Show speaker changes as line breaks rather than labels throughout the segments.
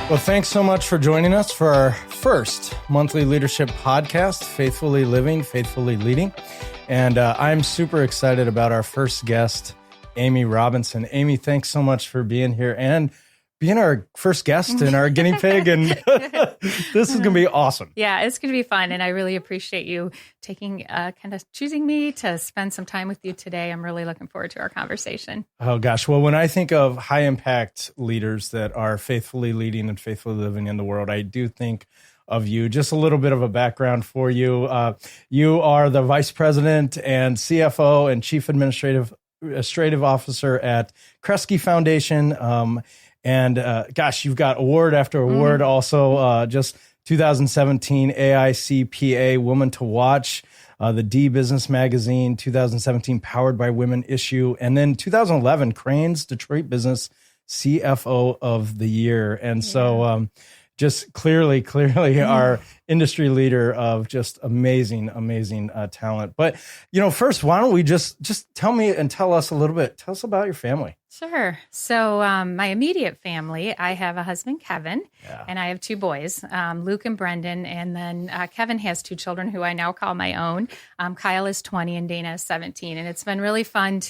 Well, thanks so much for joining us for our first monthly leadership podcast, Faithfully Living, Faithfully Leading. And I'm super excited about our first guest, Amy Robinson. Amy, thanks so much for being here and being our first guest and our guinea pig. And this is going to be awesome.
Yeah, it's going to be fun. And I really appreciate you taking, kind of choosing me to spend some time with you today. I'm really looking forward to our conversation.
Oh, gosh. Well, when I think of high impact leaders that are faithfully leading and faithfully living in the world, I do think of you. Just a little bit of a background for you. You are the vice president and CFO and chief administrative officer at Kresge Foundation. And gosh, you've got award after award. Also, just 2017 AICPA Woman to Watch, the D Business Magazine 2017 Powered by Women issue, and then 2011 Crane's Detroit Business CFO of the Year. And so just clearly our industry leader of just amazing talent. But, first, why don't we just tell us about your family.
Sure. So my immediate family, I have a husband, Kevin, and I have two boys, Luke and Brendan. And then Kevin has two children who I now call my own. Kyle is 20 and Dana is 17. And it's been really fun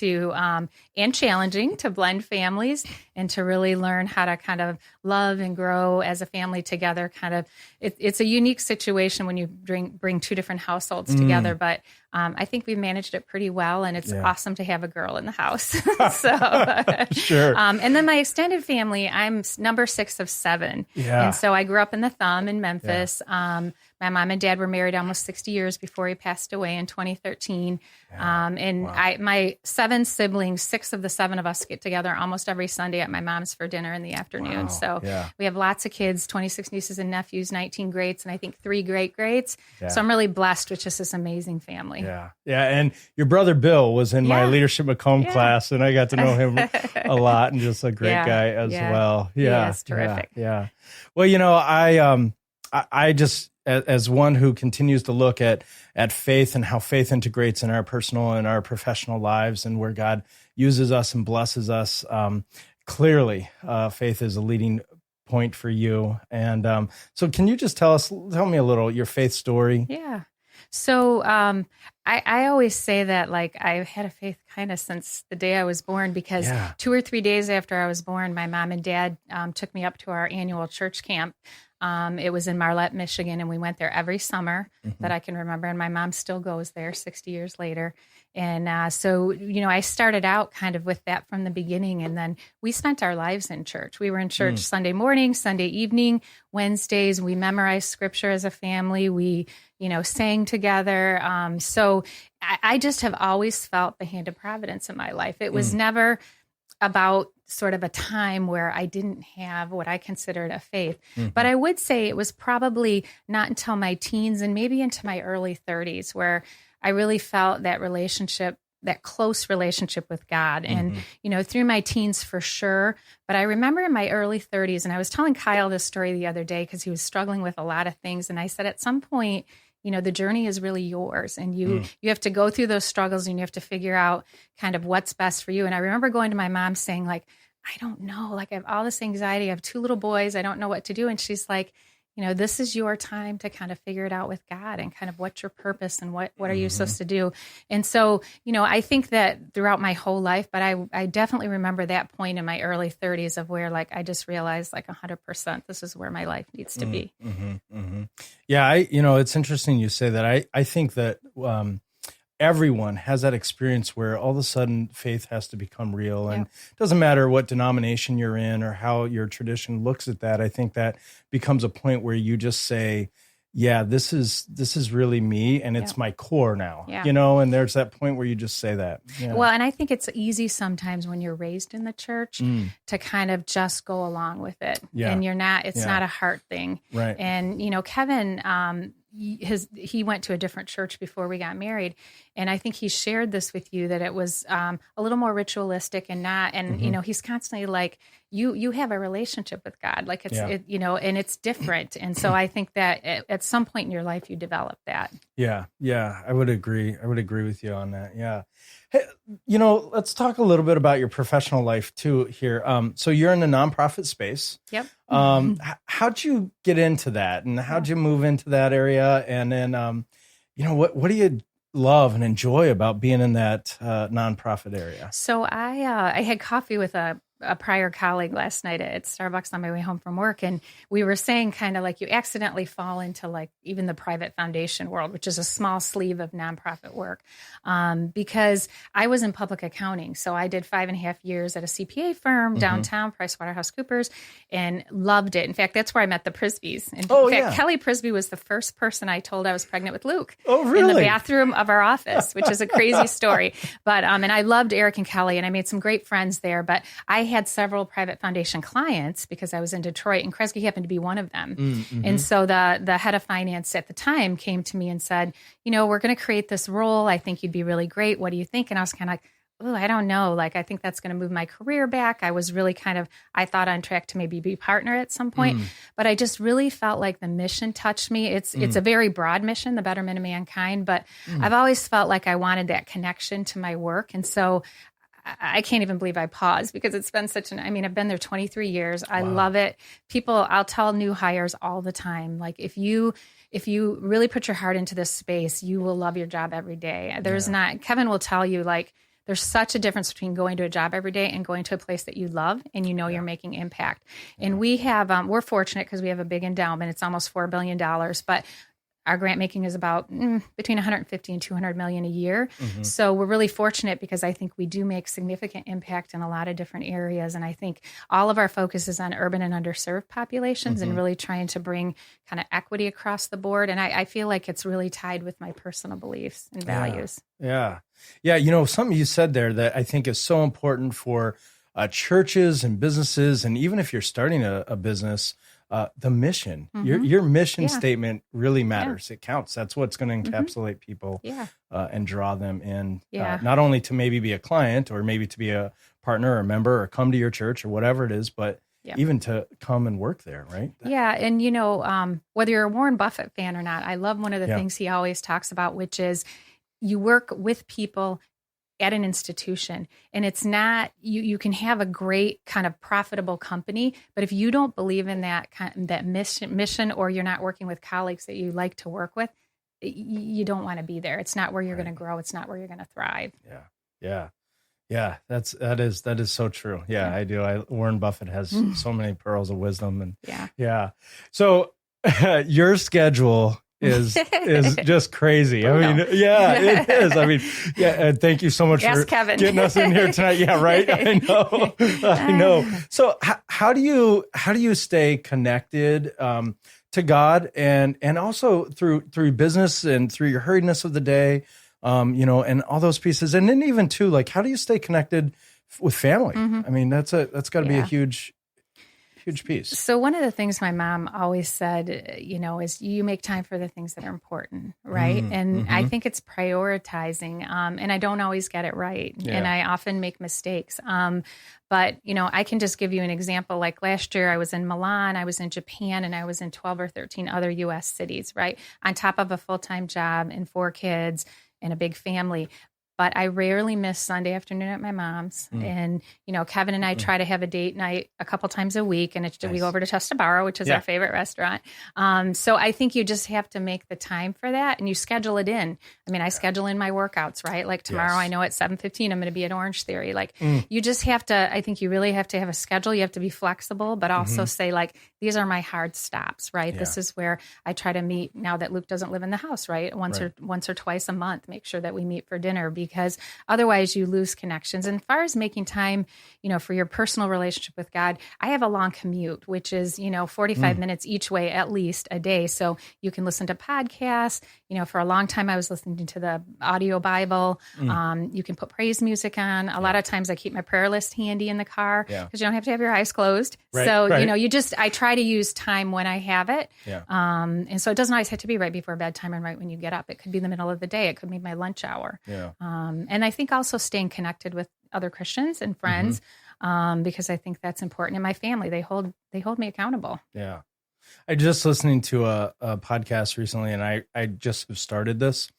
and challenging to blend families and to really learn how to kind of love and grow as a family together. It's a unique situation when you bring two different households together, but I think we've managed it pretty well, and it's awesome to have a girl in the house.
Sure.
And then my extended family, I'm number 6 of 7.
Yeah.
And so I grew up in the Thumb in Memphis. My mom and dad were married almost 60 years before he passed away in 2013. My 7 siblings, 6 of the 7 of us get together almost every Sunday at my mom's for dinner in the afternoon.
Wow.
So we have lots of kids, 26 nieces and nephews, 19 greats, and I think 3 great-greats. Yeah. So I'm really blessed with just this amazing family.
Yeah. And your brother Bill was in my Leadership Macomb class, and I got to know him a lot, and just a great guy as well. Yeah.
It's terrific.
Yeah. Well, I just, as one who continues to look at faith and how faith integrates in our personal and our professional lives and where God uses us and blesses us, clearly faith is a leading point for you. And so can you just tell me a little, your faith story?
Yeah. So I always say that, like, I've had a faith kind of since the day I was born, because 2 or 3 days after I was born, my mom and dad took me up to our annual church camp. It was in Marlette, Michigan, and we went there every summer that I can remember. And my mom still goes there 60 years later. And so I started out kind of with that from the beginning. And then we spent our lives in church. We were in church Sunday morning, Sunday evening, Wednesdays. We memorized scripture as a family. We, sang together. So I just have always felt the hand of providence in my life. It was never about sort of a time where I didn't have what I considered a faith. But I would say it was probably not until my teens and maybe into my early 30s where I really felt that close relationship with God. And, through my teens for sure. But I remember in my early 30s, and I was telling Kyle this story the other day because he was struggling with a lot of things. And I said, at some point, the journey is really yours, and you have to go through those struggles, and you have to figure out kind of what's best for you. And I remember going to my mom saying, like, I don't know, like, I have all this anxiety. I have 2 little boys. I don't know what to do. And she's like, this is your time to kind of figure it out with God and kind of what's your purpose and what are you supposed to do. And so, I think that throughout my whole life, but I definitely remember that point in my early 30s of where, like, I just realized, like, 100%, this is where my life needs to be.
Yeah. It's interesting you say that. I think that everyone has that experience where all of a sudden faith has to become real, and it doesn't matter what denomination you're in or how your tradition looks at that. I think that becomes a point where you just say, this is really me, and it's my core now, and there's that point where you just say that. Yeah.
Well, and I think it's easy sometimes when you're raised in the church to kind of just go along with it, and it's not a heart thing.
Right.
And, Kevin, he went to a different church before we got married, and I think he shared this with you, that it was a little more ritualistic and not, and he's constantly like, you have a relationship with God. Like it's,
Yeah.
and it's different. And so I think that at some point in your life, you develop that.
Yeah. Yeah. I would agree. I would agree with you on that. Yeah. Hey, let's talk a little bit about your professional life too here. So you're in the nonprofit space.
Yep.
How'd you get into that, and how'd you move into that area? And then, what do you love and enjoy about being in that nonprofit area?
So I had coffee with a prior colleague last night at Starbucks on my way home from work. And we were saying kind of like you accidentally fall into like even the private foundation world, which is a small sleeve of nonprofit work. Because I was in public accounting. So I did 5.5 years at a CPA firm downtown, PricewaterhouseCoopers, and loved it. In fact, that's where I met the Prisbys. In fact, Kelly Prisby was the first person I told I was pregnant with Luke.
Oh, really?
In the bathroom of our office, which is a crazy story. But, and I loved Eric and Kelly, and I made some great friends there. But I had several private foundation clients because I was in Detroit, and Kresge happened to be one of them. And so the head of finance at the time came to me and said, we're going to create this role. I think you'd be really great. What do you think? And I was kind of like, oh, I don't know. Like, I think that's going to move my career back. I was really I thought on track to maybe be partner at some point, but I just really felt like the mission touched me. It's a very broad mission, the betterment of mankind, but I've always felt like I wanted that connection to my work. And so I can't even believe I paused because it's been I've been there 23 years. I love it. I'll tell new hires all the time, like if you really put your heart into this space, you will love your job every day. Kevin will tell you, like, there's such a difference between going to a job every day and going to a place that you love and you're making impact. And we have, we're fortunate because we have a big endowment. It's almost $4 billion, but our grant making is about between 150 and 200 million a year. So we're really fortunate because I think we do make significant impact in a lot of different areas. And I think all of our focus is on urban and underserved populations and really trying to bring kind of equity across the board. And I feel like it's really tied with my personal beliefs and values.
Yeah. Something you said there that I think is so important for churches and businesses. And even if you're starting a business, the mission, your mission statement really matters. It counts. That's what's going to encapsulate people and draw them in, not only to maybe be a client or maybe to be a partner or a member or come to your church or whatever it is, but even to come and work there, right?
Yeah. And, whether you're a Warren Buffett fan or not, I love one of the things he always talks about, which is you work with people at an institution, and it's not, you can have a great kind of profitable company, but if you don't believe in that mission, or you're not working with colleagues that you like to work with, you don't want to be there. It's not where you're going to grow. It's not where you're going to thrive.
Yeah. That is so true. Yeah. I do. Warren Buffett has so many pearls of wisdom, and So your schedule is just crazy. It is. And thank you so much for
Kevin.
Getting us in here tonight. Yeah, right. I know. So how do you stay connected to God and also through business and through your hurriedness of the day, and all those pieces, and then even too, like, how do you stay connected with family? I mean, that's got to be a huge piece.
So one of the things my mom always said, is you make time for the things that are important, right? And I think it's prioritizing, and I don't always get it right. And I often make mistakes. But, I can just give you an example. Like last year, I was in Milan, I was in Japan, and I was in 12 or 13 other U.S. cities, right? On top of a full-time job and 4 kids and a big family. But I rarely miss Sunday afternoon at my mom's. And, Kevin and I try to have a date night a couple times a week. And we go over to Tustabaro, which is our favorite restaurant. So I think you just have to make the time for that, and you schedule it in. I mean, I schedule in my workouts, right? Like tomorrow, I know at 7:15, I'm going to be at Orange Theory. Like you just have to, I think you really have to have a schedule. You have to be flexible, but also say, like, these are my hard stops, right? This is where I try to meet now that Luke doesn't live in the house, right? Once or twice a month, make sure that we meet for dinner, because otherwise you lose connections. And as far as making time, for your personal relationship with God, I have a long commute, which is, 45 minutes each way, at least a day. So you can listen to podcasts. For a long time, I was listening to the audio Bible. You can put praise music on. A lot of times I keep my prayer list handy in the car because you don't have to have your eyes closed. I try to use time when I have it. And so it doesn't always have to be right before bedtime and right when you get up. It could be the middle of the day. It could be my lunch hour. And I think also staying connected with other Christians and friends. because I think that's important. And my family, they hold me accountable.
Yeah. I just listening to a podcast recently, and I just have started this,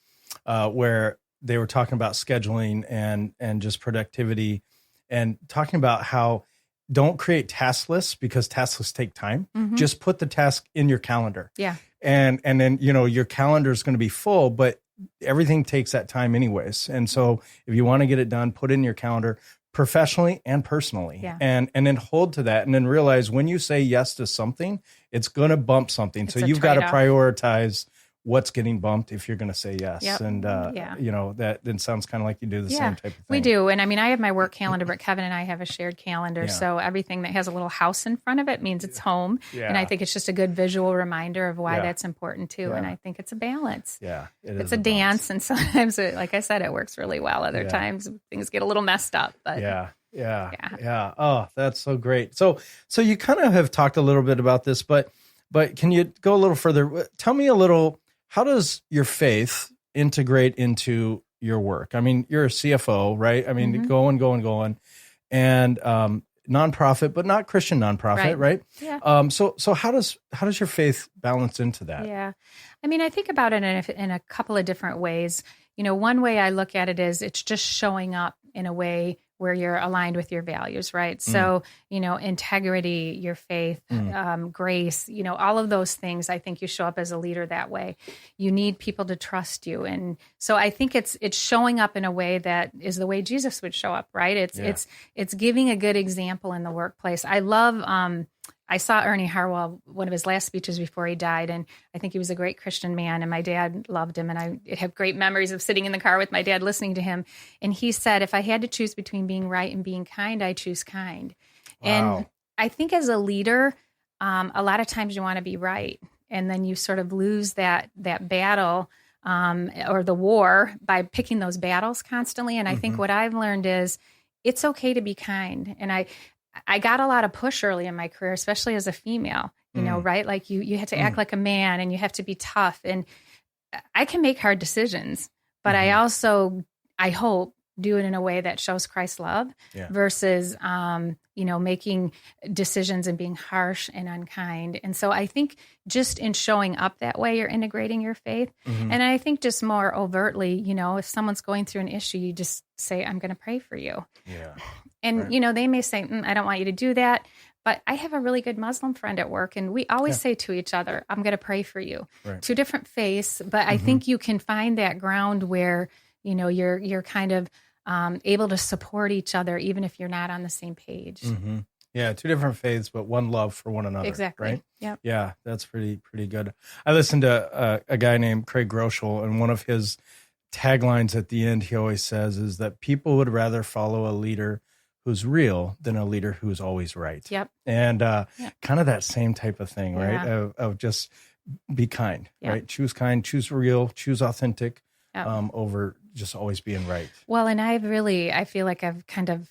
where they were talking about scheduling and just productivity, and talking about how don't create task lists because task lists take time.
Mm-hmm.
Just put the task in your calendar.
Yeah.
And then, your calendar is going to be full, but everything takes that time anyways. And so if you want to get it done, put it in your calendar professionally and personally, and then hold to that, and then realize when you say yes to something, it's going to bump something. So you've got to prioritize what's getting bumped if you're going to say yes.
Yep.
And, that then sounds kind of like you do the same type of thing.
We do. And I mean, I have my work calendar, but Kevin and I have a shared calendar. Yeah. So everything that has a little house in front of it means it's home. Yeah. And I think it's just a good visual reminder of why that's important too. Yeah. And I think it's a balance.
Yeah.
It's a dance. And sometimes, like I said, it works really well. Other times things get a little messed up, but
Yeah. Oh, that's so great. So you kind of have talked a little bit about this, but can you go a little further? Tell me a little, how does your faith integrate into your work? I mean, you're a CFO, right? I mean, going, and nonprofit, but not Christian nonprofit, right?
Yeah.
So how does your faith balance into that?
Yeah. I mean, I think about it in a couple of different ways. One way I look at it is it's just showing up in a way where you're aligned with your values, right? So, integrity, your faith, grace, all of those things, I think you show up as a leader that way. You need people to trust you. And so I think it's showing up in a way that is the way Jesus would show up, right? It's giving a good example in the workplace. I saw Ernie Harwell, one of his last speeches before he died, and I think he was a great Christian man, and my dad loved him, and I have great memories of sitting in the car with my dad listening to him. And he said, if I had to choose between being right and being kind, I choose kind. Wow. And I think as a leader, a lot of times you want to be right, and then you sort of lose that battle or the war by picking those battles constantly. And I think what I've learned is it's okay to be kind. And I got a lot of push early in my career, especially as a female, right? Like you had to act like a man and you have to be tough. And I can make hard decisions, but I also, I hope, do it in a way that shows Christ's love versus, making decisions and being harsh and unkind. And so I think just in showing up that way, you're integrating your faith. And I think just more overtly, if someone's going through an issue, you just say, I'm going to pray for you. Yeah. And, they may say, I don't want you to do that. But I have a really good Muslim friend at work, and we always say to each other, I'm going to pray for you. Right. Two different faiths, but I think you can find that ground where, you're kind of able to support each other, even if you're not on the same page.
Yeah, two different faiths, but one love for one another.
Exactly.
Right?
Yep.
Yeah, that's pretty good. I listened to a guy named Craig Groeschel, and one of his taglines at the end, he always says, is that people would rather follow a leader who's real than a leader who's always right.
Yep.
And kind of that same type of thing, right? Of just be kind, right? Choose kind, choose real, choose authentic over just always being right.
Well, and I feel like I've kind of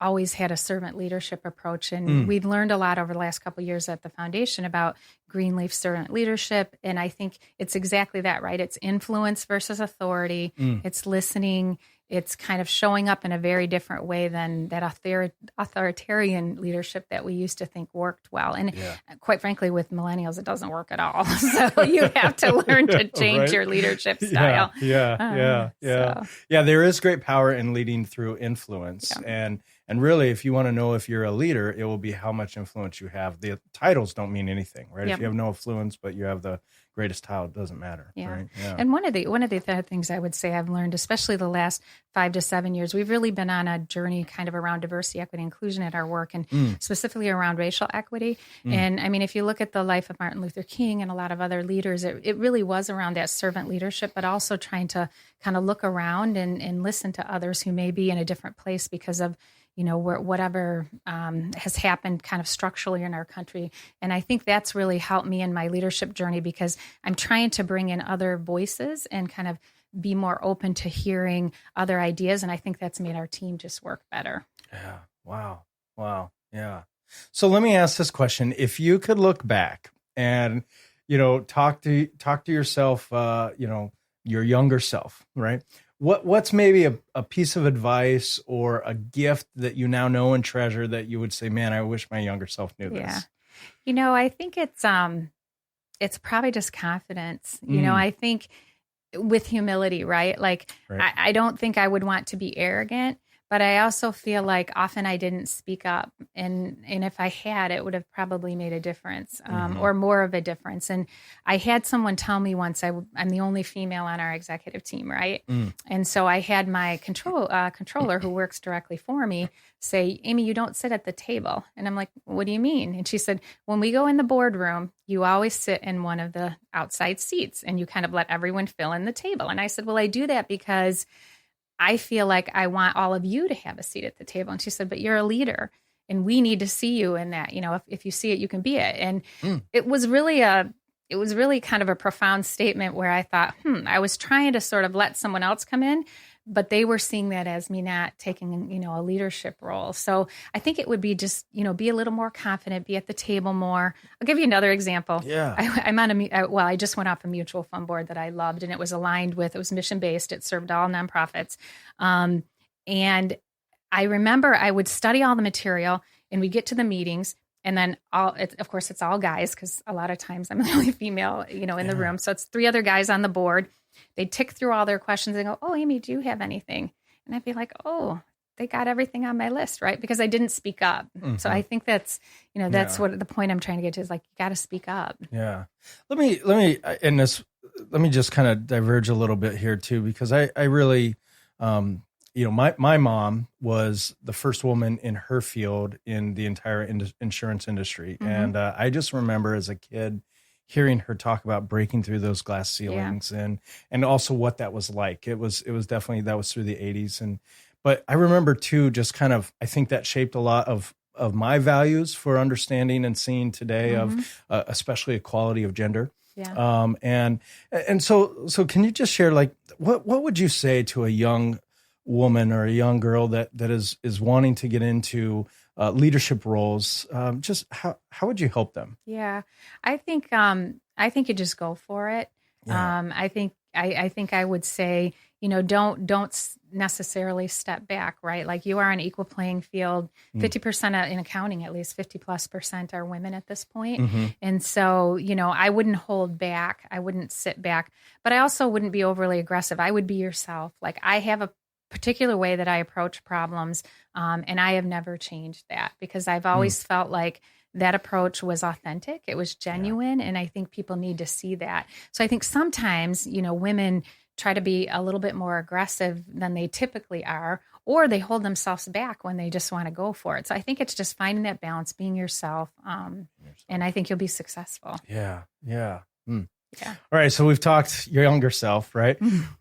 always had a servant leadership approach. And we've learned a lot over the last couple of years at the foundation about Greenleaf servant leadership. And I think it's exactly that, right? It's influence versus authority. It's listening. It's kind of showing up in a very different way than that authoritarian leadership that we used to think worked well. And quite frankly, with millennials, it doesn't work at all. So you have to learn to change your leadership style.
Yeah. There is great power in leading through influence. And really, if you want to know if you're a leader, it will be how much influence you have. The titles don't mean anything, right? If you have no influence, but you have the greatest title, it doesn't matter. Right?
And one of the other things I would say I've learned, especially the last 5 to 7 years, we've really been on a journey kind of around diversity, equity, inclusion at our work, and specifically around racial equity. And I mean, if you look at the life of Martin Luther King and a lot of other leaders, it really was around that servant leadership, but also trying to kind of look around and listen to others who may be in a different place because of whatever has happened kind of structurally in our country. And I think that's really helped me in my leadership journey because I'm trying to bring in other voices and kind of be more open to hearing other ideas. And I think that's made our team just work better.
Yeah. Wow. Yeah. So let me ask this question. If you could look back and, talk to yourself, your younger self, right? What's maybe a piece of advice or a gift that you now know and treasure that you would say, man, I wish my younger self knew this?
I think it's probably just confidence. I think with humility, right? Like,
Right.
I don't think I would want to be arrogant, but I also feel like often I didn't speak up. And if I had, it would have probably made a difference, or more of a difference. And I had someone tell me once, I'm the only female on our executive team, right? And so I had my controller who works directly for me say, Amy, you don't sit at the table. And I'm like, what do you mean? And she said, when we go in the boardroom, you always sit in one of the outside seats and you kind of let everyone fill in the table. And I said, well, I do that because I feel like I want all of you to have a seat at the table. And she said, but you're a leader and we need to see you in that. If you see it, you can be it. And it was really kind of a profound statement where I thought, I was trying to sort of let someone else come in, but they were seeing that as me not taking, a leadership role. So I think it would be just, be a little more confident, be at the table more. I'll give you another example.
Yeah.
I just went off a mutual fund board that I loved, and it was it was mission-based. It served all nonprofits. And I remember I would study all the material and we'd get to the meetings, and then of course it's all guys, because a lot of times I'm the only female, in the room. So it's 3 other guys on the board. They'd tick through all their questions and go, oh, Amy, do you have anything? And I'd be like, oh, they got everything on my list, right? Because I didn't speak up. So I think that's what the point I'm trying to get to is, like, you got to speak up.
Yeah. Let me just kind of diverge a little bit here too, because I really, my mom was the first woman in her field in the entire insurance industry. And I just remember as a kid hearing her talk about breaking through those glass ceilings and also what that was like. It was definitely, that was through the 80s. But I remember too, just kind of, I think that shaped a lot of my values for understanding and seeing today of especially equality of gender.
Yeah.
And so can you just share, like, what would you say to a young woman or a young girl that is wanting to get into leadership roles? Just how would you help them?
Yeah, I think you just go for it.
Yeah.
I think I would say, don't necessarily step back, right? Like, you are on an equal playing field. 50% in accounting, at least 50+% are women at this point. And so, I wouldn't hold back. I wouldn't sit back, but I also wouldn't be overly aggressive. I would be yourself. Like, I have a particular way that I approach problems. And I have never changed that, because I've always felt like that approach was authentic. It was genuine. And I think people need to see that. So I think sometimes, women try to be a little bit more aggressive than they typically are, or they hold themselves back when they just want to go for it. So I think it's just finding that balance, being yourself. And I think you'll be successful.
Yeah. Yeah.
Yeah.
All right. So we've talked your younger self, right?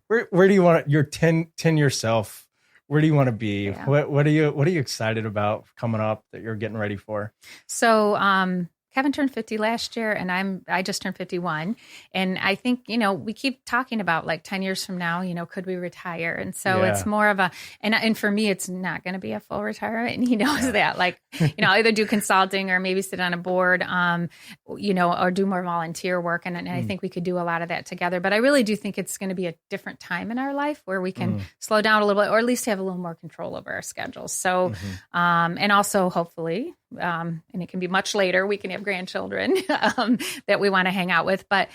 Where do you want your 10 yourself? Where do you want to be?
Yeah.
What are you excited about coming up that you're getting ready for?
So, Kevin turned 50 last year, and I just turned 51. And I think, we keep talking about, like, 10 years from now, could we retire? And so it's more of and for me, it's not going to be a full retirement. And he knows that, like, I'll either do consulting or maybe sit on a board, or do more volunteer work. And I think we could do a lot of that together. But I really do think it's going to be a different time in our life where we can slow down a little bit, or at least have a little more control over our schedules. So, and also hopefully, and it can be much later, we can have grandchildren that we want to hang out with. But,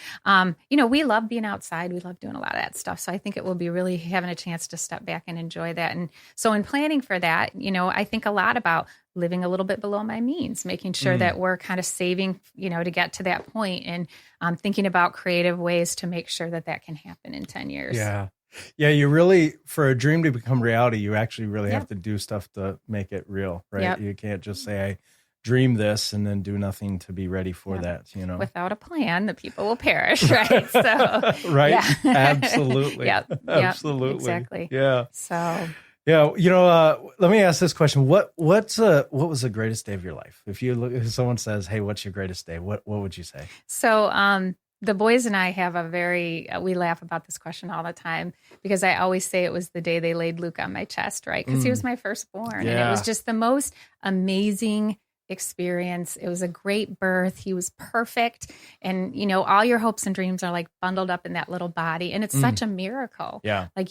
we love being outside. We love doing a lot of that stuff. So I think it will be really having a chance to step back and enjoy that. And so in planning for that, I think a lot about living a little bit below my means, making sure that we're kind of saving, to get to that point, and thinking about creative ways to make sure that can happen in 10 years.
Yeah. Yeah, you really, for a dream to become reality, you actually really have to do stuff to make it real, right?
Yep.
You can't just say, I dream this and then do nothing to be ready for that,
Without a plan, the people will perish, right? So,
right?
Yeah.
Absolutely. Absolutely.
Exactly.
Yeah.
So,
yeah, let me ask this question. What was the greatest day of your life? If someone says, hey, what's your greatest day? What would you say?
So, the boys and I have we laugh about this question all the time, because I always say it was the day they laid Luke on my chest, right? Because he was my firstborn. And it was just the most amazing experience. It was a great birth. He was perfect. And, all your hopes and dreams are like bundled up in that little body. And it's such a miracle.
Yeah.
Like,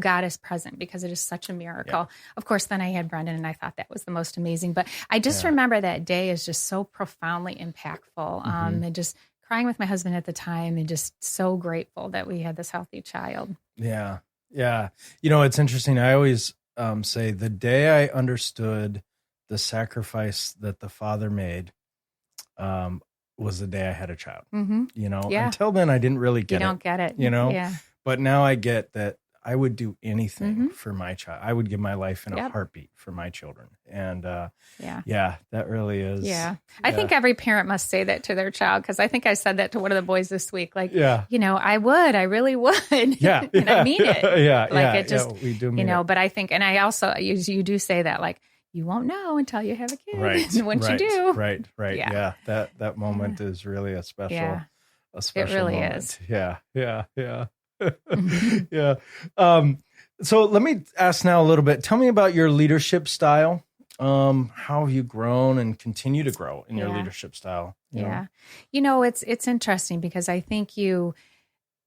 God is present because it is such a miracle. Yeah. Of course, then I had Brendan and I thought that was the most amazing. But I just remember that day is just so profoundly impactful. And just crying with my husband at the time and just so grateful that we had this healthy child.
Yeah. Yeah. It's interesting. I always say the day I understood the sacrifice that the Father made was the day I had a child. Until then I didn't really get it.
You don't get it.
Yeah. But now I get that I would do anything for my child. I would give my life in a heartbeat for my children. And that really is.
Yeah. I think every parent must say that to their child, because I think I said that to one of the boys this week. Like, I really would.
Yeah.
And I mean it.
It
just,
we do mean it.
But I think, and I also, you do say that, like, you won't know until you have a kid.
Right.
And once you do.
Right. Yeah. That moment is really a special moment.
It really is.
Yeah. Yeah. So let me ask now a little bit. Tell me about your leadership style. How have you grown and continue to grow in your leadership style?
You know? It's interesting because I think you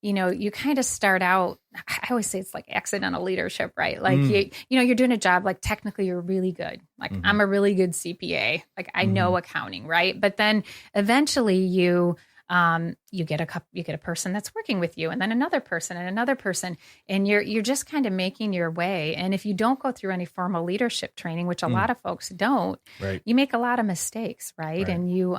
kind of start out, I always say it's like accidental leadership, right? Like, you're doing a job, like technically you're really good. Like I'm a really good CPA. Like I know accounting, right? But then eventually you get a person that's working with you, and then another person and another person, and you're just kind of making your way. And if you don't go through any formal leadership training, which a lot of folks don't, you make a lot of mistakes, right? And you,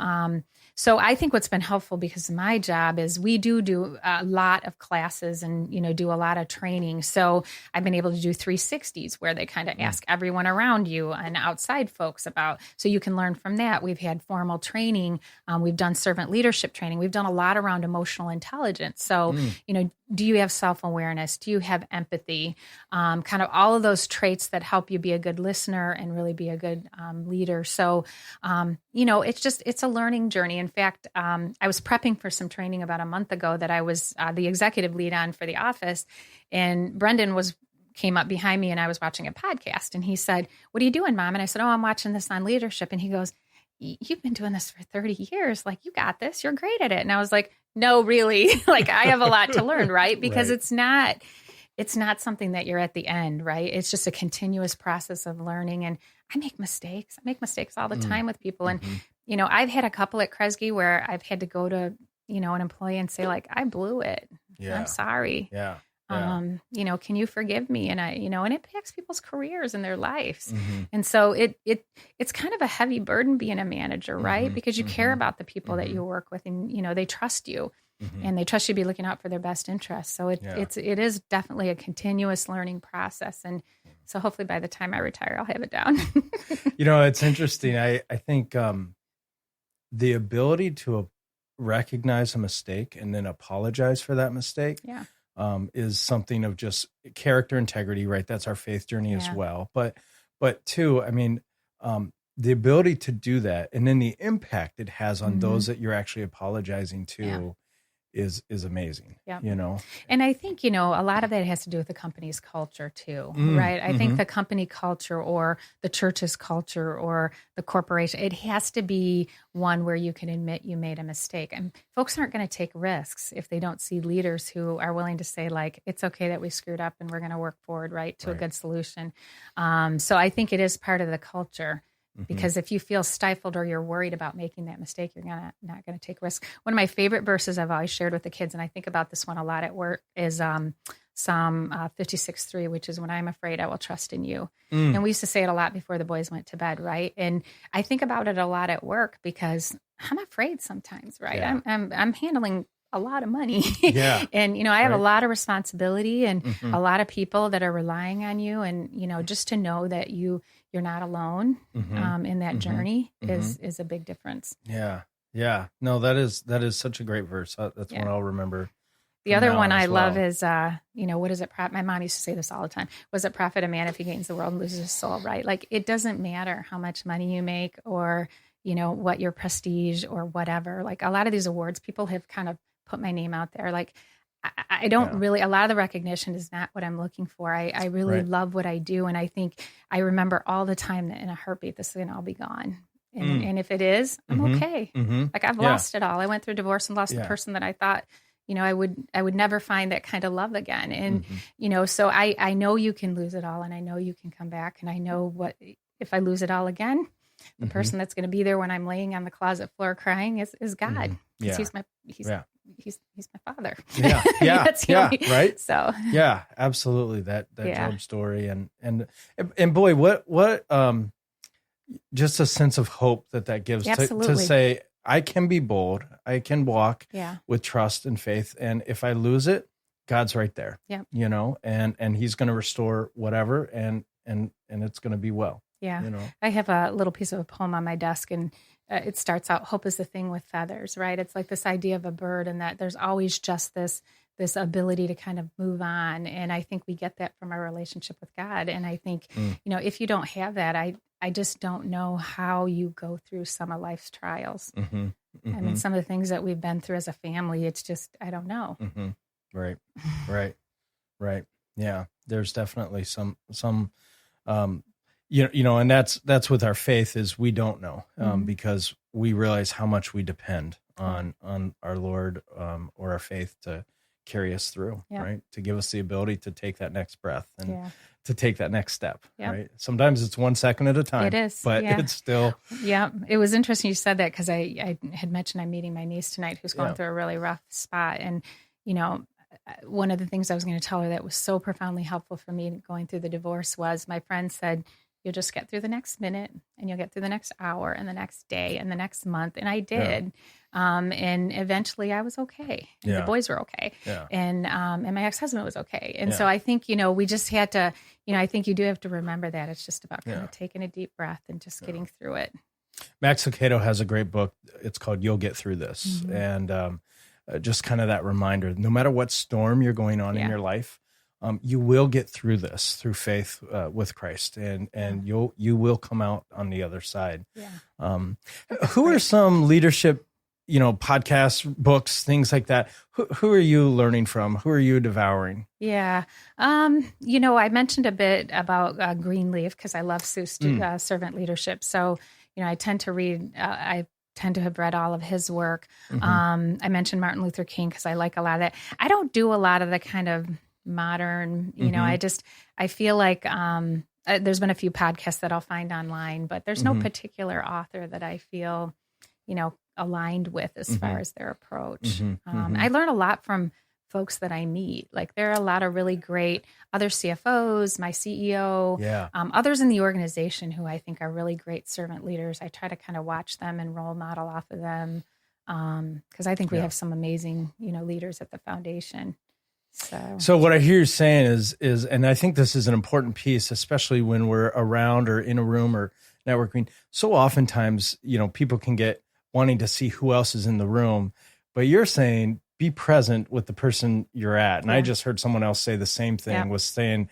so I think what's been helpful, because my job is we do a lot of classes and, do a lot of training. So I've been able to do 360s where they kind of ask everyone around you and outside folks about, so you can learn from that. We've had formal training. We've done servant leadership training. We've done a lot around emotional intelligence. So, do you have self-awareness? Do you have empathy? Kind of all of those traits that help you be a good listener and really be a good leader. So, it's a learning journey. In fact, I was prepping for some training about a month ago that I was the executive lead on for the office, and Brendan came up behind me, and I was watching a podcast, and he said, "What are you doing, Mom?" And I said, "Oh, I'm watching this on leadership." And he goes, "You've been doing this for 30 years. Like, you got this. You're great at it." And I was like, "No, really." Like, I have a lot to learn, right? Because it's not something that you're at the end, right? It's just a continuous process of learning. And I make mistakes. I make mistakes all the time with people. And, I've had a couple at Kresge where I've had to go to, an employee and say, like, "I blew it. I'm sorry.
Yeah.
Can you forgive me?" And and it impacts people's careers and their lives. And so it's kind of a heavy burden being a manager, right? Because you care about the people that you work with, and, they trust you and they trust you to be looking out for their best interests. So it is definitely a continuous learning process. And so hopefully by the time I retire, I'll have it down.
It's interesting. I think the ability to recognize a mistake and then apologize for that mistake is something of just character integrity, right? That's our faith journey as well. But too, I mean, the ability to do that, and then the impact it has on those that you're actually apologizing to is amazing.
And I think, a lot of that has to do with the company's culture too, right? I think the company culture or the church's culture or the corporation, it has to be one where you can admit you made a mistake. And folks aren't going to take risks if they don't see leaders who are willing to say, like, it's okay that we screwed up and we're going to work forward, right, to a good solution. So I think it is part of the culture. Because if you feel stifled or you're worried about making that mistake, you're not going to take risks. One of my favorite verses I've always shared with the kids, and I think about this one a lot at work, is Psalm 56:3, which is, "When I'm afraid, I will trust in you." And we used to say it a lot before the boys went to bed, right? And I think about it a lot at work because I'm afraid sometimes, right?
Yeah.
I'm handling a lot of money. And, I have a lot of responsibility and a lot of people that are relying on you. And, just to know that you're not alone in that journey is a big difference.
Yeah. Yeah. No, that is such a great verse. That's one I'll remember.
The other one I love is, what is it? My mom used to say this all the time. Was it profit a man if he gains the world and loses his soul, right? Like, it doesn't matter how much money you make or, what your prestige or whatever. Like, a lot of these awards, people have kind of put my name out there. Like, I don't really, a lot of the recognition is not what I'm looking for. I really love what I do. And I think I remember all the time that in a heartbeat, this is going to all be gone. And if it is, I'm okay. Like I've lost it all. I went through divorce and lost the person that I thought, I would never find that kind of love again. And, so I know you can lose it all, and I know you can come back. And I know if I lose it all again, the person that's going to be there when I'm laying on the closet floor crying is God.
Yeah.
He's my father.
Yeah. Right.
So
yeah, absolutely. That Job story and boy, what just a sense of hope that gives to say, I can be bold. I can walk with trust and faith. And if I lose it, God's right there, and he's going to restore whatever, and it's going to be well.
Yeah. I have a little piece of a poem on my desk, and it starts out, hope is the thing with feathers, right? It's like this idea of a bird, and that there's always just this ability to kind of move on. And I think we get that from our relationship with God. And I think, if you don't have that, I just don't know how you go through some of life's trials. I mean, some of the things that we've been through as a family, it's just, I don't know.
Right. Yeah. There's definitely some, and that's with our faith is we don't know, because we realize how much we depend on our Lord, or our faith to carry us through, right? To give us the ability to take that next breath and to take that next step, right? Sometimes it's 1 second at a time.
It is,
but it's still.
Yeah, it was interesting you said that, because I had mentioned I'm meeting my niece tonight who's going through a really rough spot. And, one of the things I was going to tell her that was so profoundly helpful for me going through the divorce was my friend said, you'll just get through the next minute, and you'll get through the next hour and the next day and the next month. And I did. And eventually I was okay. And the boys were okay. And my ex-husband was okay. And so I think, we just had to, I think you do have to remember that it's just about kind of taking a deep breath and just getting through it.
Max Lucado has a great book. It's called You'll Get Through This. And just kind of that reminder, no matter what storm you're going on in your life, you will get through this through faith with Christ, and you will come out on the other side. Who are some leadership, podcasts, books, things like that? Who are you learning from? Who are you devouring?
Yeah. I mentioned a bit about Greenleaf, because I love servant leadership. So, I tend to read, I tend to have read all of his work. I mentioned Martin Luther King because I like a lot of that. I don't do a lot of the kind of modern, I feel like there's been a few podcasts that I'll find online, but there's no particular author that I feel, aligned with as far as their approach. I learn a lot from folks that I meet. Like there are a lot of really great other CFOs, my CEO, others in the organization who I think are really great servant leaders. I try to kind of watch them and role model off of them, because I think we have some amazing, leaders at the foundation.
So what I hear you saying is, and I think this is an important piece, especially when we're around or in a room or networking. So oftentimes, people can get wanting to see who else is in the room, but you're saying be present with the person you're at. And I just heard someone else say the same thing, was saying,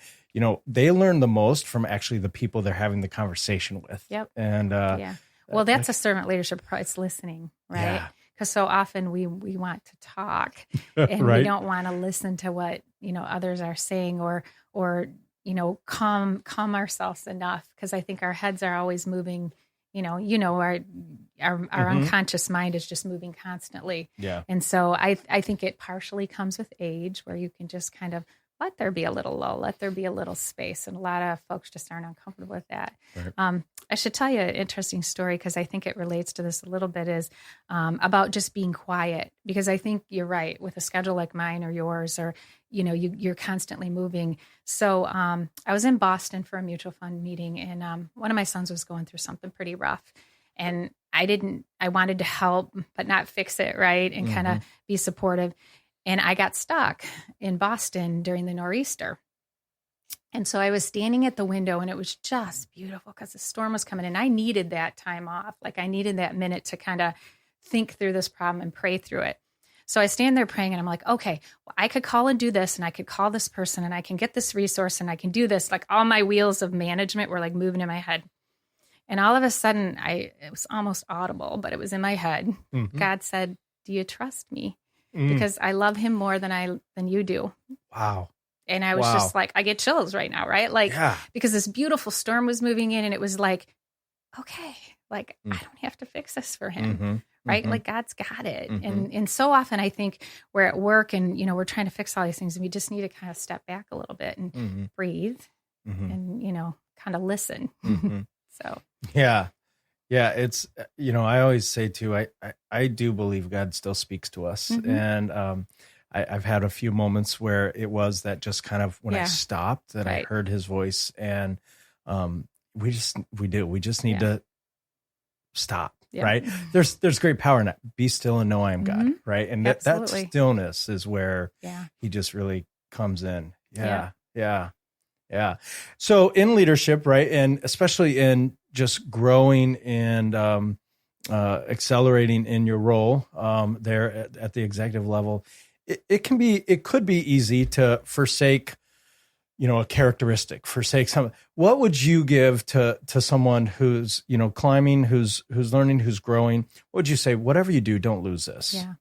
they learn the most from actually the people they're having the conversation with. And
well, that's a servant leadership. It's listening, right? Because so often we want to talk and we don't want to listen to what, others are saying or calm ourselves enough. Because I think our heads are always moving, our unconscious mind is just moving constantly. And so I think it partially comes with age, where you can just kind of let there be a little lull, let there be a little space. And a lot of folks just aren't uncomfortable with that. I should tell you an interesting story, because I think it relates to this a little bit, is about just being quiet. Because I think you're right, with a schedule like mine or yours, or, you're constantly moving. So I was in Boston for a mutual fund meeting, and one of my sons was going through something pretty rough. And I wanted to help, but not fix it, right? And kind of be supportive. And I got stuck in Boston during the nor'easter. And so I was standing at the window, and it was just beautiful because the storm was coming, and I needed that time off. Like I needed that minute to kind of think through this problem and pray through it. So I stand there praying, and I'm like, okay, well, I could call and do this, and I could call this person, and I can get this resource, and I can do this. Like all my wheels of management were like moving in my head. And all of a sudden, it was almost audible, but it was in my head. God said, do you trust me? Because I love him more than you do. Wow. And I was just like, I get chills right now, right? Like, because this beautiful storm was moving in, and it was like, okay, like, I don't have to fix this for him. Right?
Mm-hmm.
Like God's got it.
Mm-hmm.
And so often I think we're at work and, we're trying to fix all these things and we just need to kind of step back a little bit and breathe and, kind of listen. So,
yeah. Yeah. It's, I always say too, I do believe God still speaks to us. And, I've had a few moments where it was that just kind of when I stopped that I heard his voice and, we just need to stop. Yep. Right. There's great power in that. Be still and know I am God. Right. And that stillness is where he just really comes in. Yeah. So in leadership, right. And especially in just growing and, accelerating in your role, there at the executive level, it could be easy to forsake, a characteristic, forsake something. What would you give to someone who's, climbing, who's learning, who's growing? What would you say? Whatever you do, don't lose this.
Yeah.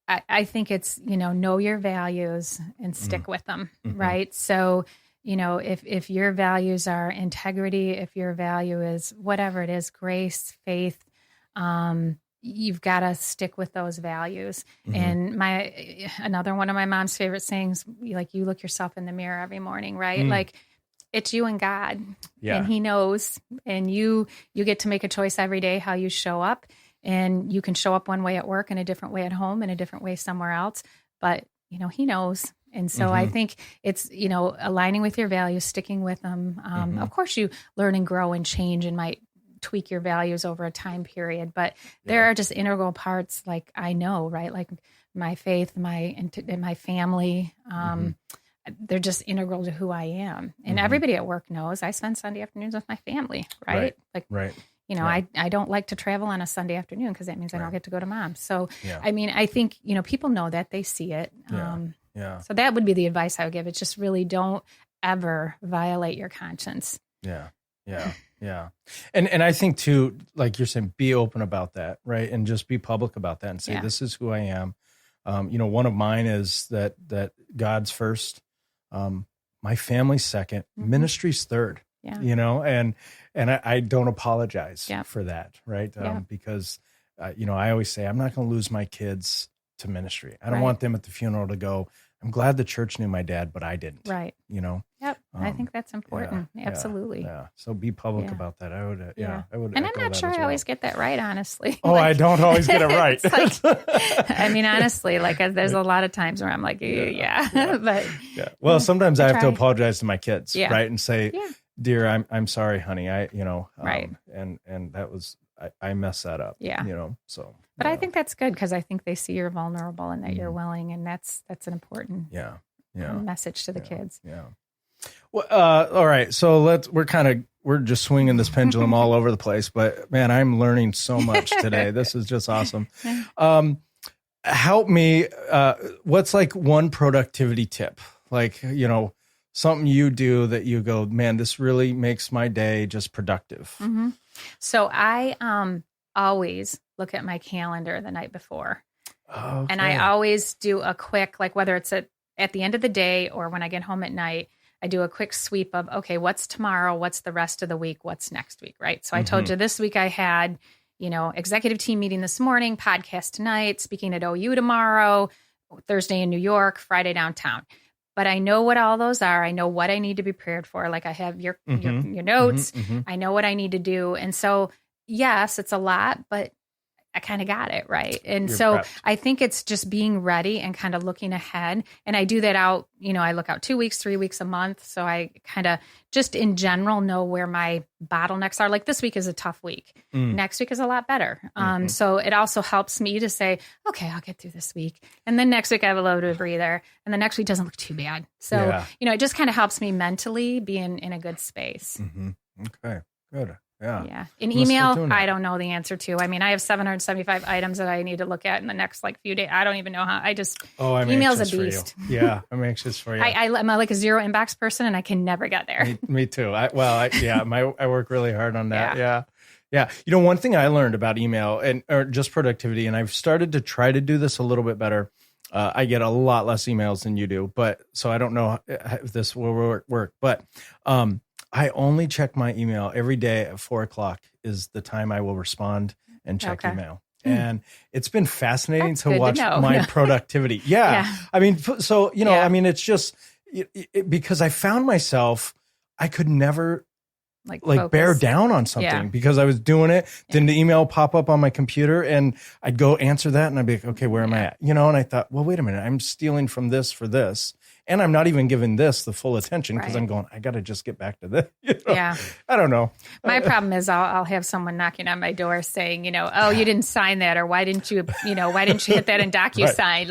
I think it's, know your values and stick with them. Right. So, if your values are integrity, if your value is whatever it is, grace, faith, you've got to stick with those values. And another one of my mom's favorite sayings, like, you look yourself in the mirror every morning, right? Like, it's you and God, and he knows, and you get to make a choice every day how you show up, and you can show up one way at work and a different way at home and a different way somewhere else, but he knows. And so I think it's, aligning with your values, sticking with them. Of course you learn and grow and change and might tweak your values over a time period, but there are just integral parts. Like, I know, right? Like my faith, and my family, they're just integral to who I am. And everybody at work knows I spend Sunday afternoons with my family, right? I don't like to travel on a Sunday afternoon because that means I don't get to go to mom. So, I mean, I think, people know that, they see it. So that would be the advice I would give. It's just really don't ever violate your conscience.
Yeah. And I think too, like you're saying, be open about that, right? And just be public about that and say, this is who I am. One of mine is that God's first, my family's second, ministry's third, and I don't apologize for that. Right. Because, I always say, I'm not going to lose my kids to ministry. I don't want them at the funeral to go, I'm glad the church knew my dad, but I didn't.
Right. Yep. I think that's important. Absolutely.
Yeah. So be public about that. I would. I would.
And I'm not sure I always get that right, honestly.
Oh, I don't always get it right.
I mean, honestly, like there's a lot of times where I'm like, but
Well, sometimes I have to apologize to my kids, right, and say, "Dear, I'm sorry, honey. Right. And that was I messed that up. So.
But I think that's good because I think they see you're vulnerable and that you're willing, and that's an important message to the kids.
Yeah. Well, all right. So we're just swinging this pendulum all over the place, but man, I'm learning so much today. This is just awesome. Help me. What's like one productivity tip? Like, something you do that you go, man, this really makes my day just productive.
So I always look at my calendar the night before. Okay. And I always do a quick, like whether it's at the end of the day or when I get home at night, I do a quick sweep of, okay, what's tomorrow? What's the rest of the week? What's next week? Right. So I told you this week I had, executive team meeting this morning, podcast tonight, speaking at OU tomorrow, Thursday in New York, Friday downtown. But I know what all those are. I know what I need to be prepared for. Like I have your notes. I know what I need to do. And so, yes, it's a lot, but I kind of got it right. And You're so prepped. I think it's just being ready and kind of looking ahead. And I do that out, I look out 2 weeks, 3 weeks, a month. So I kind of just in general know where my bottlenecks are. Like this week is a tough week. Next week is a lot better. So it also helps me to say, okay, I'll get through this week. And then next week I have a little bit of a breather. And the next week doesn't look too bad. So, it just kind of helps me mentally be in a good space.
Okay, good. Yeah.
In email, I don't know the answer to. I mean, I have 775 items that I need to look at in the next few days. I don't even know how.
I'm
email's a beast.
Yeah, I'm anxious for you.
I'm like a zero inbox person, and I can never get there.
Me too. I work really hard on that. Yeah. One thing I learned about email or just productivity, and I've started to try to do this a little bit better. I get a lot less emails than you do, but so I don't know if this will work. But I only check my email every day at 4:00 is the time I will respond and check email. And it's been fascinating to watch my productivity. Yeah. I mean, so, I mean, it's just because I found myself, I could never like bear down on something because I was doing it. Then the email pop up on my computer and I'd go answer that and I'd be like, okay, where am I at? And I thought, well, wait a minute, I'm stealing from this for this. And I'm not even giving this the full attention because I'm going, I got to just get back to this.
Yeah.
I don't know.
My problem is I'll have someone knocking on my door saying, oh, you didn't sign that, or why didn't you hit that in DocuSign?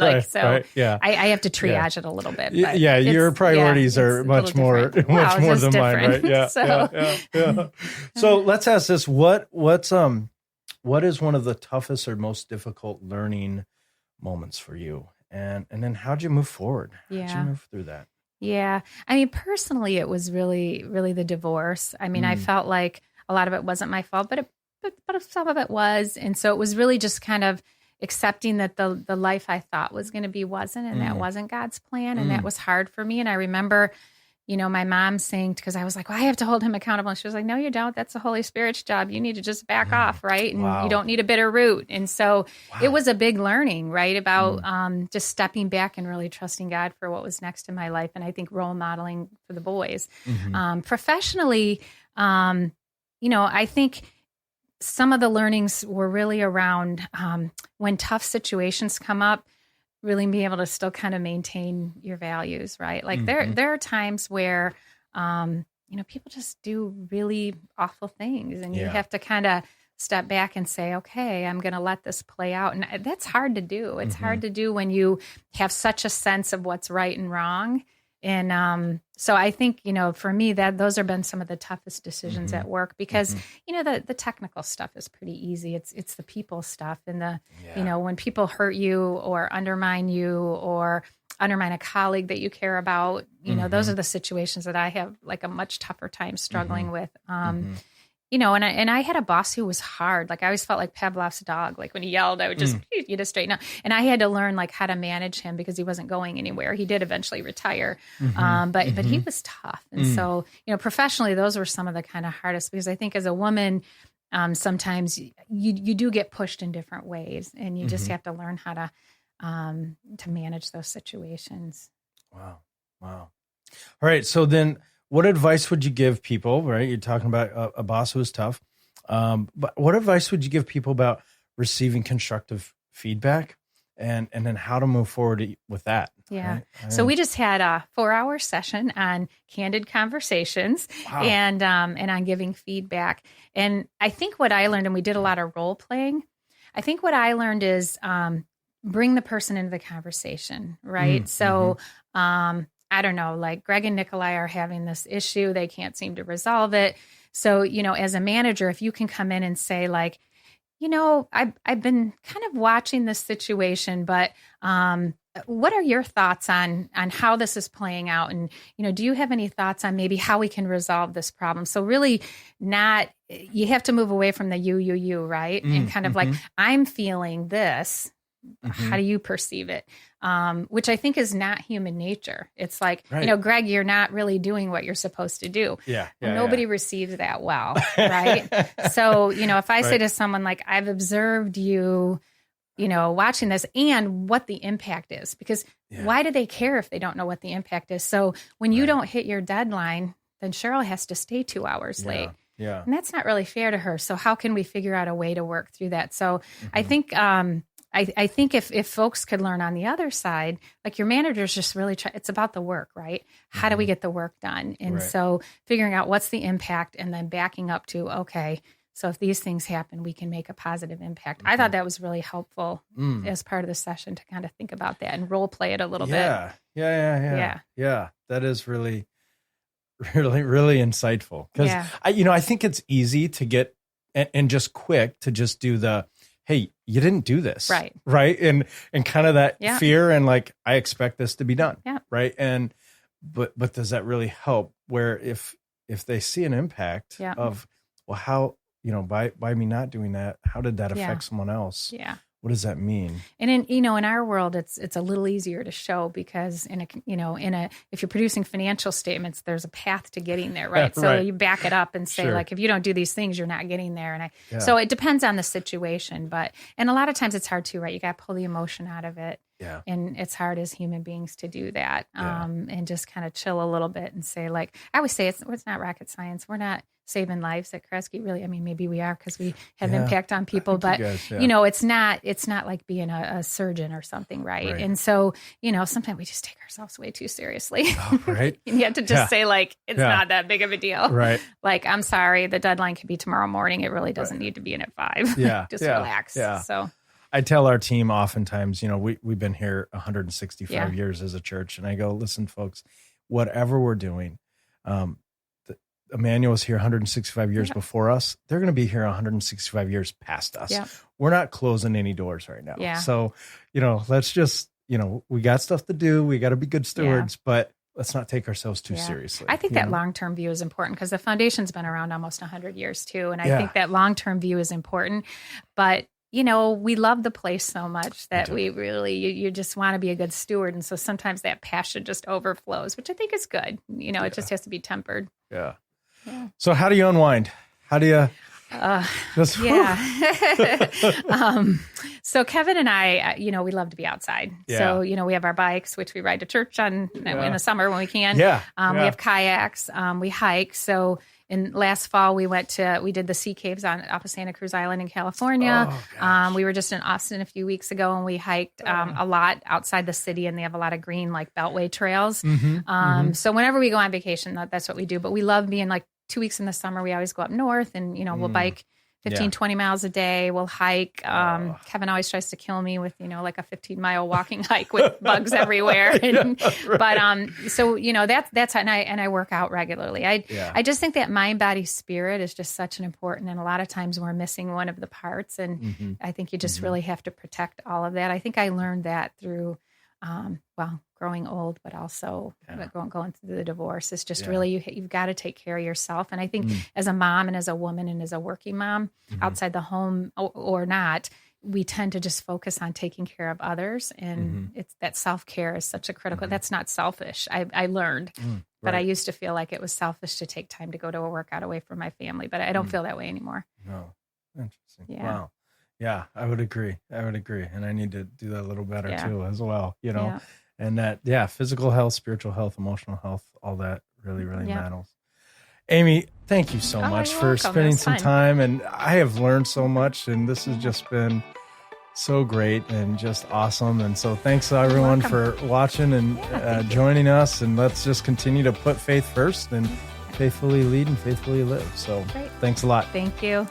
I have to triage it a little bit. But
your priorities are much more than mine, right? Yeah. So let's ask this: what is one of the toughest or most difficult learning moments for you? And then how'd you move forward? How'd you move through that?
Yeah. I mean, personally, it was really, really the divorce. I mean, I felt like a lot of it wasn't my fault, but some of it was. And so it was really just kind of accepting that the life I thought was going to be wasn't, and that wasn't God's plan. And that was hard for me. And I remember, my mom saying, because I was like, well, I have to hold him accountable. And she was like, no, you don't. That's the Holy Spirit's job. You need to just back off, right? And you don't need a bitter root. And so it was a big learning, right? About just stepping back and really trusting God for what was next in my life. And I think role modeling for the boys. Professionally, I think some of the learnings were really around when tough situations come up, really being able to still kind of maintain your values, right? Like there are times where, people just do really awful things, and you have to kind of step back and say, okay, I'm going to let this play out. And that's hard to do. It's hard to do when you have such a sense of what's right and wrong. And so I think, for me, that those have been some of the toughest decisions at work because, the technical stuff is pretty easy. It's the people stuff and when people hurt you or undermine you or undermine a colleague that you care about, those are the situations that I have like a much tougher time struggling with. And I had a boss who was hard. Like I always felt like Pavlov's dog. Like when he yelled, I would just straighten up. And I had to learn like how to manage him because he wasn't going anywhere. He did eventually retire, but he was tough. And so professionally, those were some of the kind of hardest because I think as a woman, sometimes you do get pushed in different ways, and you just have to learn how to manage those situations.
Wow. All right. So then, what advice would you give people, right? You're talking about a boss who is tough. But what advice would you give people about receiving constructive feedback and then how to move forward with that?
Yeah.
Right?
So we just had a 4-hour session on candid conversations and on giving feedback. And I think what I learned, and we did a lot of role playing, I think what I learned is bring the person into the conversation, right? So I don't know, like Greg and Nikolai are having this issue. They can't seem to resolve it. So, as a manager, if you can come in and say like, I've been kind of watching this situation, but what are your thoughts on how this is playing out? And, do you have any thoughts on maybe how we can resolve this problem? So really you have to move away from the you, right? And kind of like, I'm feeling this. How do you perceive it? Which I think is not human nature. It's like, Greg, you're not really doing what you're supposed to do. Nobody receives that well, right? So, if I say to someone like, I've observed you, watching this and what the impact is, because why do they care if they don't know what the impact is? So when you don't hit your deadline, then Cheryl has to stay 2 hours late.
Yeah.
And that's not really fair to her. So how can we figure out a way to work through that? So I think, I think if folks could learn on the other side, like your managers just really try, it's about the work, right? How do we get the work done? And so figuring out what's the impact and then backing up to, okay, so if these things happen, we can make a positive impact. I thought that was really helpful as part of the session to kind of think about that and role play it a little bit.
Yeah. That is really, really, really insightful. Because I think it's easy to get and just quick to just do the, hey, you didn't do this. Right. And kind of that fear and like, I expect this to be done.
Yeah.
Right. And, but does that really help where if they see an impact of, well, how, by me not doing that, how did that affect someone else?
Yeah.
What does that mean?
And in our world, it's a little easier to show because if you're producing financial statements, there's a path to getting there, right? So you back it up and say like, if you don't do these things, you're not getting there. So it depends on the situation, and a lot of times it's hard too, right? You got to pull the emotion out of it.
Yeah.
And it's hard as human beings to do that, and just kind of chill a little bit and say, like, I always say, it's not rocket science. We're not saving lives at Kresge, really. I mean, maybe we are because we have impact on people, but it's not like being a surgeon or something, right? And so, sometimes we just take ourselves way too seriously.
Oh, right.
And you have to just say, like, it's not that big of a deal.
Right.
Like, I'm sorry, the deadline could be tomorrow morning. It really doesn't need to be in at 5.
Yeah.
Just relax.
Yeah.
So
I tell our team oftentimes, we've been here 165 years as a church, and I go, listen, folks, whatever we're doing, Emmanuel's here 165 years before us. They're going to be here 165 years past us. Yeah. We're not closing any doors right now.
Yeah.
So, let's just, we got stuff to do. We got to be good stewards, but let's not take ourselves too seriously.
I think that long-term view is important because the foundation's been around almost 100 years too. And I think that long-term view is important, but we love the place so much that we really, you just want to be a good steward. And so sometimes that passion just overflows, which I think is good. It just has to be tempered.
Yeah. So how do you unwind? How do you? So Kevin
and I, we love to be outside. Yeah. So, we have our bikes, which we ride to church on in the summer when we can.
Yeah.
We have kayaks. We hike. So last fall, we did the Sea Caves off of Santa Cruz Island in California. We were just in Austin a few weeks ago, and we hiked a lot outside the city, and they have a lot of green, like beltway trails. So whenever we go on vacation, that's what we do. But we love being like 2 weeks in the summer. We always go up north, and, we'll bike 15, 20 miles a day. We'll hike. Kevin always tries to kill me with, like a 15-mile walking hike with bugs everywhere. But so, that's how, and I work out regularly. I just think that mind, body, spirit is just such an important, and a lot of times we're missing one of the parts. And I think you just really have to protect all of that. I think I learned that through, growing old, but also going through the divorce. It's just really, you've got to take care of yourself. And I think as a mom and as a woman and as a working mom outside the home or not, we tend to just focus on taking care of others. And it's that self-care is such a critical, that's not selfish. I learned, but I used to feel like it was selfish to take time to go to a workout away from my family, but I don't feel that way anymore.
No. Interesting. Yeah. Wow. Yeah, I would agree. And I need to do that a little better too, as well, and that, physical health, spiritual health, emotional health, all that really, really matters. Amy, thank you so much for spending some time. And I have learned so much, and this has just been so great and just awesome. And so thanks everyone for watching and joining us. And let's just continue to put faith first and faithfully lead and faithfully live. So thanks a lot.
Thank you.